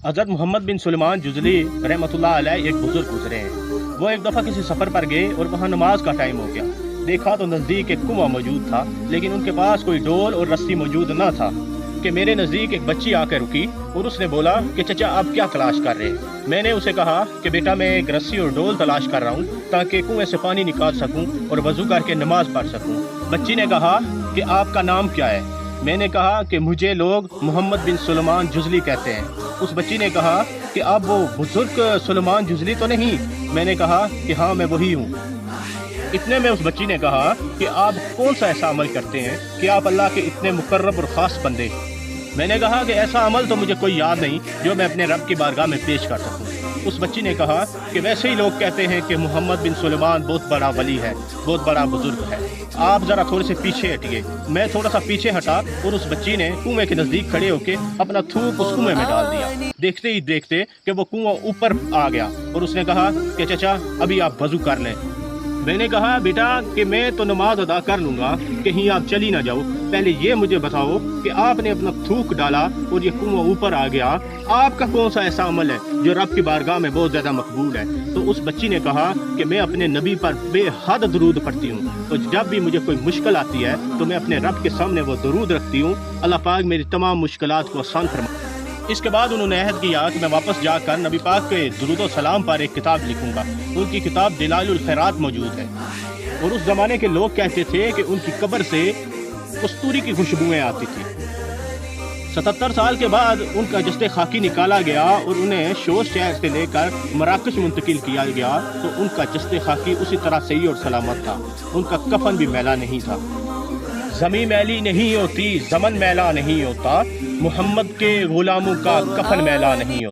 हज़रत मोहम्मद बिन सुलेमान जुज़ली रहमतुल्लाह अलैह एक बुज़ुर्ग गुजरे हैं। वो एक दफ़ा किसी सफ़र पर गए और वहाँ नमाज का टाइम हो गया। देखा तो नज़दीक एक कुआं मौजूद था, लेकिन उनके पास कोई डोल और रस्सी मौजूद न था कि मेरे नज़दीक एक बच्ची आकर रुकी और उसने बोला कि चचा आप क्या तलाश कर रहे हैं। मैंने उसे कहा कि बेटा मैं एक रस्सी और डोल तलाश कर रहा हूँ ताकि कुएं से पानी निकाल सकूँ और वज़ू करके नमाज पढ़ सकूँ। बच्ची ने कहा कि आपका नाम क्या है। मैंने कहा कि मुझे लोग मोहम्मद बिन सुलेमान जुज़ली कहते हैं। उस बच्ची ने कहा कि आप वो बुजुर्ग सुलेमान जुज़ली तो नहीं। मैंने कहा कि हाँ मैं वही हूँ। इतने में उस बच्ची ने कहा कि आप कौन सा ऐसा अमल करते हैं कि आप अल्लाह के इतने मुकर्रब और ख़ास बंदे। मैंने कहा कि ऐसा अमल तो मुझे कोई याद नहीं जो मैं अपने रब की बारगाह में पेश कर सकूं। उस बच्ची ने कहा कि वैसे ही लोग कहते हैं कि मोहम्मद बिन सुलेमान बहुत बड़ा वली है, बहुत बड़ा बुजुर्ग है। आप ज़रा थोड़े से पीछे हटिए। मैं थोड़ा सा पीछे हटा और उस बच्ची ने कुएं के नज़दीक खड़े होकर अपना थूक उस कुएं में डाल दिया। देखते ही देखते कि वो कुआं ऊपर आ गया और उसने कहा कि चचा अभी आप वज़ू कर लें। मैंने कहा बेटा कि मैं तो नमाज अदा कर लूँगा, कहीं आप चली ना जाओ। पहले ये मुझे बताओ कि आपने अपना थूक डाला और ये कुआं ऊपर आ गया, आपका कौन सा ऐसा अमल है जो रब की बारगाह में बहुत ज़्यादा मकबूल है। तो उस बच्ची ने कहा कि मैं अपने नबी पर बेहद दरूद पढ़ती हूँ, तो जब भी मुझे कोई मुश्किल आती है तो मैं अपने रब के सामने वो दरूद रखती हूँ। अल्लाह पाक मेरी तमाम मुश्किलात को आसान फरमा। इसके बाद उन्होंने अहद किया कि मैं वापस जाकर नबी पाक के दुरूद व सलाम पर एक किताब लिखूंगा। उनकी किताब दिलाइलुल खैरात मौजूद है और उस ज़माने के लोग कहते थे कि उनकी कब्र से कस्तूरी की खुशबुएं आती थी। 77 साल के बाद उनका जस्ते खाकी निकाला गया और उन्हें शोर शहर से लेकर मराकश मुंतकिल किया गया, तो उनका जस्ते खाकी उसी तरह सही और सलामत था। उनका कफन भी मैला नहीं था। ज़मीं मैली नहीं होती, ज़मन मैला नहीं होता, मोहम्मद के गुलामों का कफन मैला नहीं होता।